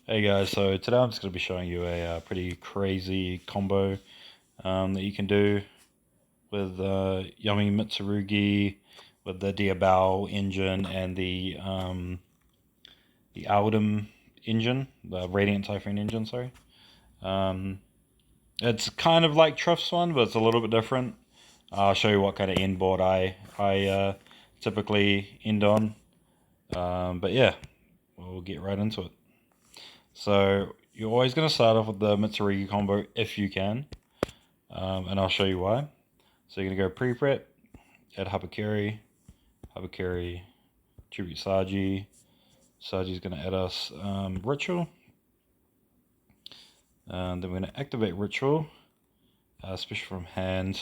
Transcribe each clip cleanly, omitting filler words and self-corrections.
Hey guys, so today I'm just going to be showing you a pretty crazy combo that you can do with Yummy Mitsurugi with the Diabao engine and the Aldum engine, the Radiant Typhoon engine, sorry. Um, it's kind of like Trif's one, but it's a little bit different. I'll show you what kind of end board I typically end on. But yeah, we'll get right into it. So you're always going to start off with the Mitsurugi combo if you can, and I'll show you why. So you're going to go pre-prep, add Habakiri, Habakiri, Tribute Saji. Saji's going to add us Ritual, and then we're going to activate Ritual, special from hand,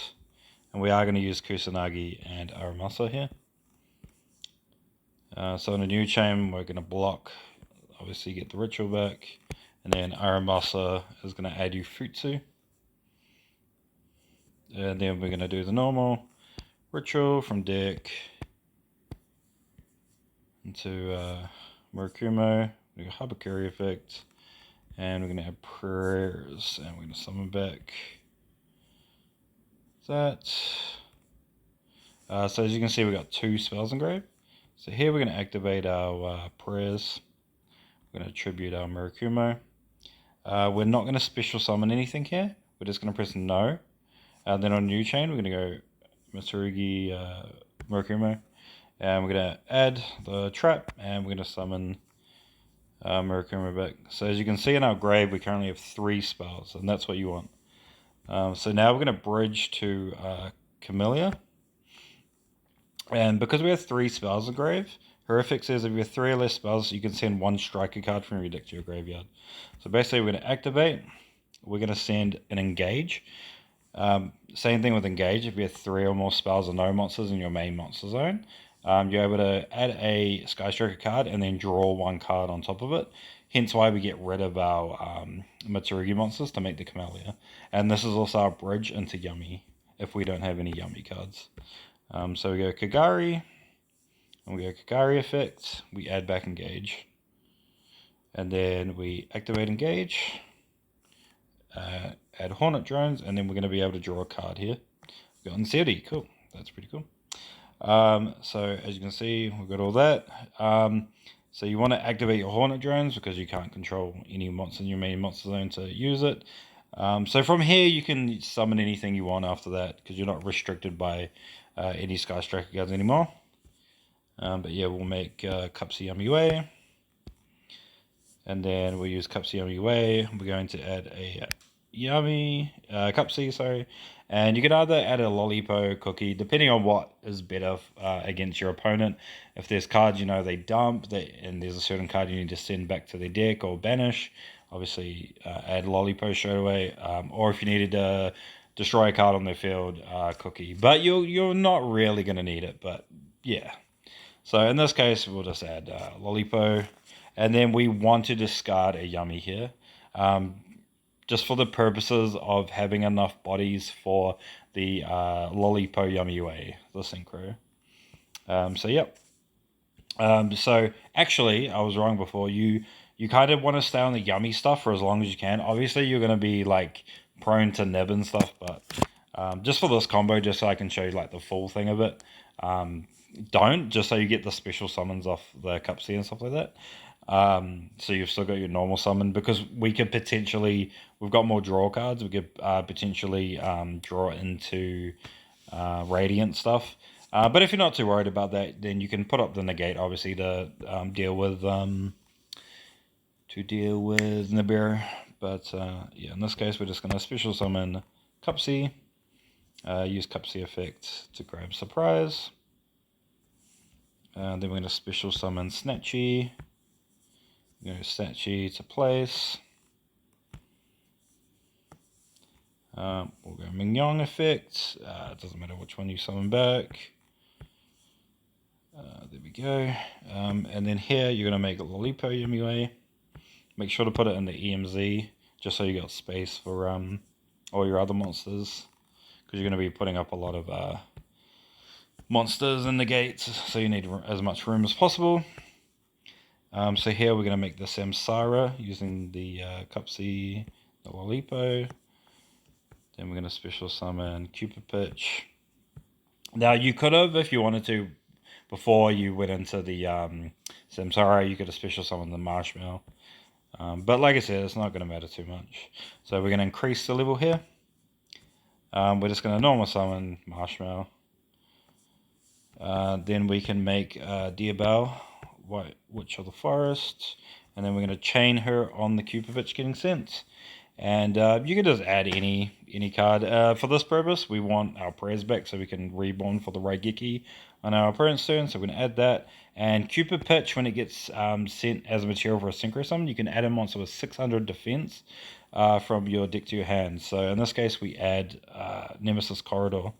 and we are going to use Kusanagi and Aramasa here. So in a new chain, we're going to block, obviously get the Ritual back, and then Aramasa is going to add you Futsu. And then we're going to do the normal Ritual from deck into Murakumo. We got Habakiri effect, and we're going to have prayers, and we're going to summon back that. So as you can see, we got 2 spells engraved. So here we're going to activate our prayers. We're going to tribute our Murakumo. We're not going to special summon anything here. We're just going to press no. Then on new chain, we're going to go Mitsurugi Murakumo. And we're going to add the trap, and we're going to summon Murakumo back. So as you can see in our grave, we currently have 3 spells, and that's what you want. So now we're going to bridge to Camellia. And because we have 3 spells in grave, Horrific says if you have 3 or less spells, you can send 1 striker card from your deck to your graveyard. So basically we're going to activate, we're going to send an engage. Same thing with engage, if you have 3 or more spells or no monsters in your main monster zone, you're able to add a Sky Striker card and then draw 1 card on top of it. Hence why we get rid of our Mitsurugi monsters to make the Camellia. And this is also our bridge into Yummy, if we don't have any Yummy cards. So we go Kagari, and we go Kagari effect, we add back engage. And then we activate engage, add Hornet drones, and then we're going to be able to draw a card here. We've got Unseti, cool, that's pretty cool. So as you can see, we've got all that. So you want to activate your Hornet drones because you can't control any monster in your main monster zone to use it. So from here you can summon anything you want after that because you're not restricted by any Sky Striker cards anymore. But yeah, we'll make Cupsy Yummy Way. And then we'll use Cupsy Yummy Way. We're going to add a Yummy, Cupsy, sorry. And you can either add a Lollipo cookie, depending on what is better against your opponent. If there's cards you know they dump, and there's a certain card you need to send back to their deck or banish, obviously add Lollipo straight away. Or if you needed to destroy a card on their field, cookie. But you're not really going to need it, but yeah. So in this case, we'll just add Lollipo. And then we want to discard a Yummy here. Just for the purposes of having enough bodies for the Lollipo Yummy Way, the synchro. So yep. So actually, I was wrong before. You kind of want to stay on the Yummy stuff for as long as you can. Obviously, you're going to be like prone to nib and stuff, but just for this combo, just so I can show you like the full thing of it. Don't, just so you get the special summons off the Cupsy and stuff like that. So you've still got your normal summon because we could potentially, we've got more draw cards. We could potentially draw into Radiant stuff. But if you're not too worried about that, then you can put up the negate, obviously, to deal with Nibiru. But yeah, in this case, we're just going to special summon Cupsy. Use Cupsy effect to grab Surprise. Then we're going to special summon Snatchy. We're going to Snatchy to place. We'll go Mignon effect. It doesn't matter which one you summon back. There we go. And then here you're going to make a Lollipo Yummy. Make sure to put it in the EMZ just so you got space for all your other monsters, because you're going to be putting up a lot of monsters in the gates, so you need as much room as possible. So here we're going to make the Samsara using the Cupsy, the Lolipo. Then we're going to special summon Cupid Pitch. Now you could have, if you wanted to, before you went into the Samsara, you could have special summoned the Marshmallow. But like I said, it's not going to matter too much. So we're going to increase the level here. We're just going to normal summon Marshmallow. Then we can make Diabel, Witch of the Forest, and then we're going to chain her on the Cupid getting sent. And you can just add any card. For this purpose, we want our prayers back so we can reborn for the Raigeki on our opponent's turn. So we're going to add that. And Cupid Pitch, when it gets sent as a material for a synchro summon, you can add him onto a 600 defense from your deck to your hand. So in this case, we add Nemesis Corridor.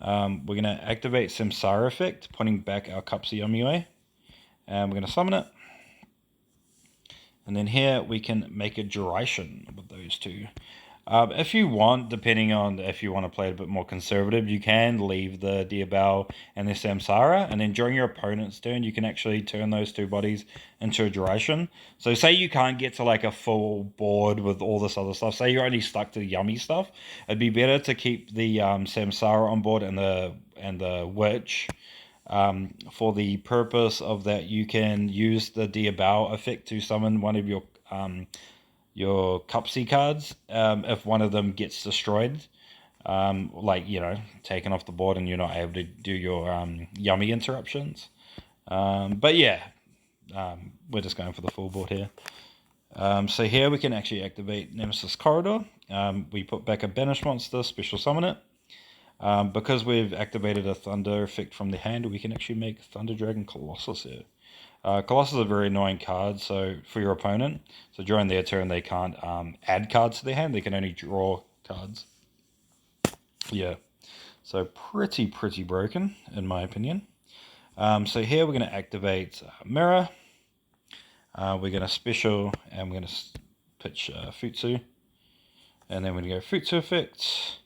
We're going to activate Samsara effect, putting back our Cupsy Yamiue. And we're going to summon it. And then here we can make a juraishin with those two. If you want, depending on if you want to play it a bit more conservative, you can leave the Diabel and the Samsara, and then during your opponent's turn, you can actually turn those two bodies into a juraishin. So say you can't get to like a full board with all this other stuff. Say you're only stuck to the yummy stuff. It'd be better to keep the Samsara on board and the witch. For the purpose of that, you can use the Diabel effect to summon one of your Cupsy cards if one of them gets destroyed, like, taken off the board and you're not able to do your yummy interruptions. But yeah, we're just going for the full board here. So here we can actually activate Nemesis Corridor. We put back a Banish monster, special summon it. Because we've activated a Thunder effect from the hand, we can actually make Thunder Dragon Colossus here. Colossus is a very annoying card so for your opponent. So during their turn, they can't add cards to their hand. They can only draw cards. Yeah, so pretty broken, in my opinion. So here we're going to activate Mirror. We're going to special, and we're going to pitch Futsu. And then we're going to go Futsu effect.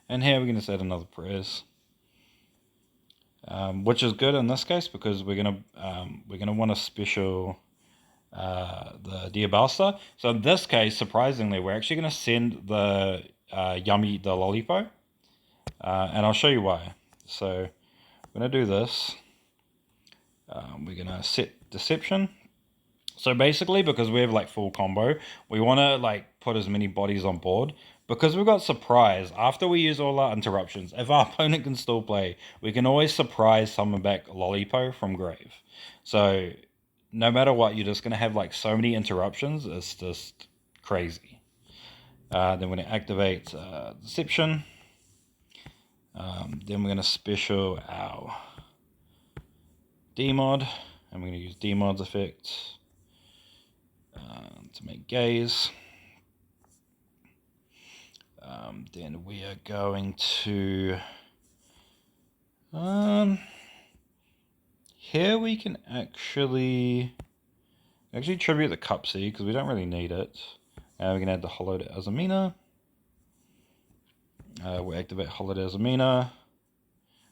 And here we're going to set another prayers, which is good in this case because we're gonna want to special the Diabel Star. So in this case, surprisingly, we're actually going to send the the Lolipo, and I'll show you why. So we're going to do this. We're going to set Deception. So basically, because we have like full combo, we want to like put as many bodies on board. Because we've got surprise, after we use all our interruptions, if our opponent can still play, we can always surprise summon back Lolipo from grave. So no matter what, you're just going to have like so many interruptions, it's just crazy. Then we're going to activate Deception. Then we're going to special our D-Mod, and we're going to use D-Mod's effect to make Gaze. Then we are going to here we can actually tribute the Cupsy because we don't really need it. We can add the Hollow to Azamina. We activate Hollow to Azamina,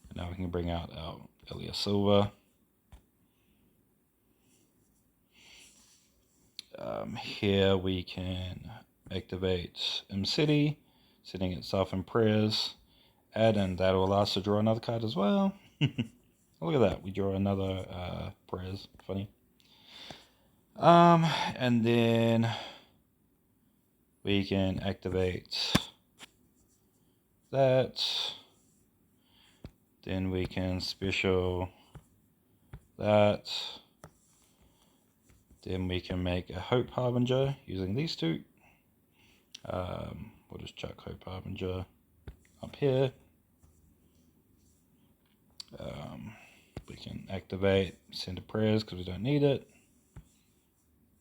and now we can bring out our Elia Silver. Here we can activate City, setting itself in prayers, and that will allow us to draw another card as well. Look at that, we draw another prayers. Funny. And then we can activate that. Then we can special that. Then we can make a Hope Harbinger using these two. We'll just chuck Hope Harbinger up here. We can activate Send a Prayers because we don't need it.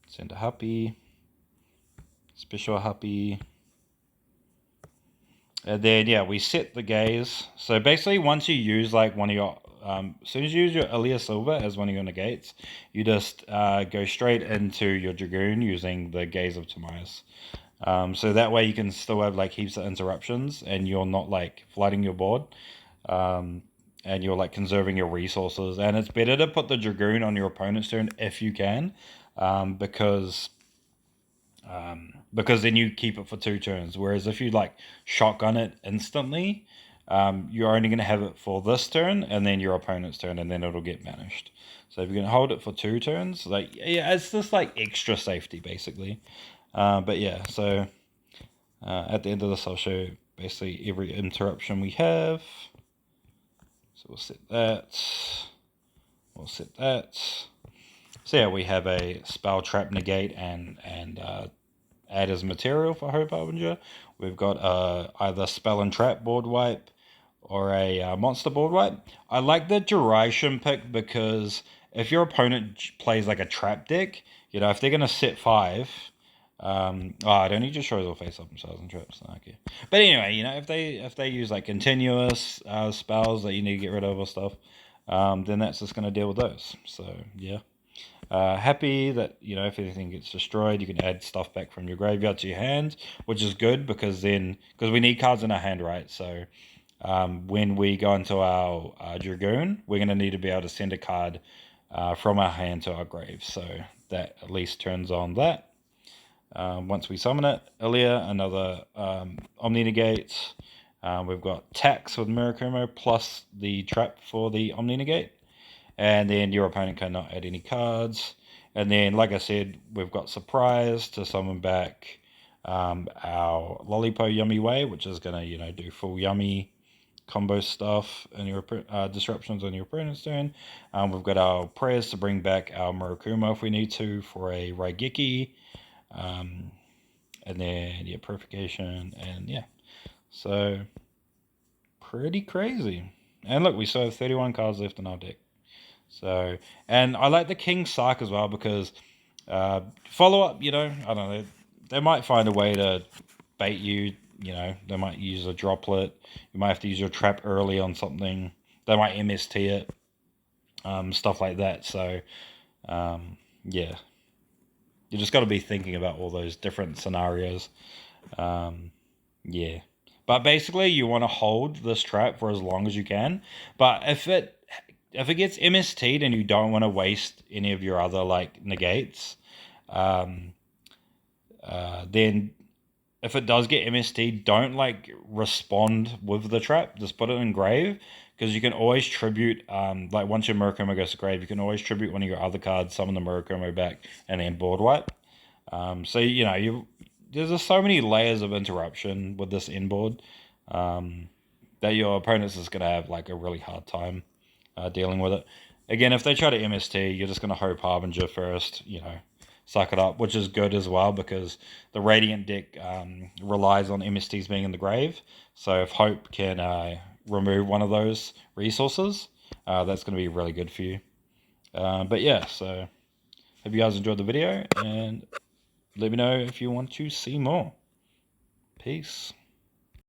Send a Happy. Special Happy. And then, yeah, we set the Gaze. So basically, once you use like one of your as soon as you use your Elia Silver as one of your negates, you just go straight into your Dragoon using the Gaze of Timaeus. So that way you can still have like heaps of interruptions and you're not like flooding your board. and you're like conserving your resources. And it's better to put the Dragoon on your opponent's turn if you can, because then you keep it for 2 turns. Whereas if you like shotgun it instantly, you're only going to have it for this turn and then your opponent's turn, and then it'll get banished. So if you can hold it for 2 turns, like, yeah, it's just like extra safety basically. But yeah, so at the end of this, I'll show basically every interruption we have. So we'll set that. We'll set that. So yeah, we have a spell, trap, negate, and add as material for Hope Harbinger. We've got either spell and trap board wipe or a monster board wipe. I like the juraishin pick because if your opponent plays like a trap deck, you know, if they're going to set 5, it only just shows all face up themselves and traps. Okay, but anyway, you know, if they use like continuous spells that you need to get rid of or stuff, then that's just going to deal with those. So yeah. Happy that, you know, if anything gets destroyed, you can add stuff back from your graveyard to your hand, which is good because we need cards in our hand, right? So when we go into our Dragoon, we're going to need to be able to send a card from our hand to our grave. So that at least turns on that. Once we summon it, Ilya, another Omni Negate. We've got Tax with Mirakumo plus the trap for the Omni Negate. And then your opponent cannot add any cards. And then, like I said, we've got Surprise to summon back our Lollipo Yummy Way, which is going to, you know, do full Yummy combo stuff and your disruptions on your opponent's turn. We've got our Prayers to bring back our Murakumo if we need to for a Raigeki. And then, yeah, Purification. And yeah, so pretty crazy. And look, we still have 31 cards left in our deck. So, and I like the King Sark as well because follow up, you know, I don't know, they might find a way to bait you, you know, they might use a droplet, you might have to use your trap early on something, they might MST it, stuff like that. So, yeah, you just got to be thinking about all those different scenarios. Yeah, but basically you want to hold this trap for as long as you can, but if it gets MST'd and you don't want to waste any of your other like negates, then if it does get MST'd, don't like respond with the trap. Just put it in grave because you can always tribute. Like once your Murakumo goes to grave, you can always tribute one of your other cards, summon the Murakumo back, and then board wipe. So you know there's just so many layers of interruption with this inboard that your opponent's is going to have like a really hard time dealing with it. Again, if they try to MST, you're just going to Hope Harbinger first, you know, suck it up, which is good as well because the Radiant deck relies on MSTs being in the grave. So if Hope can remove one of those resources, that's going to be really good for you. But yeah, so hope you guys enjoyed the video and let me know if you want to see more. Peace.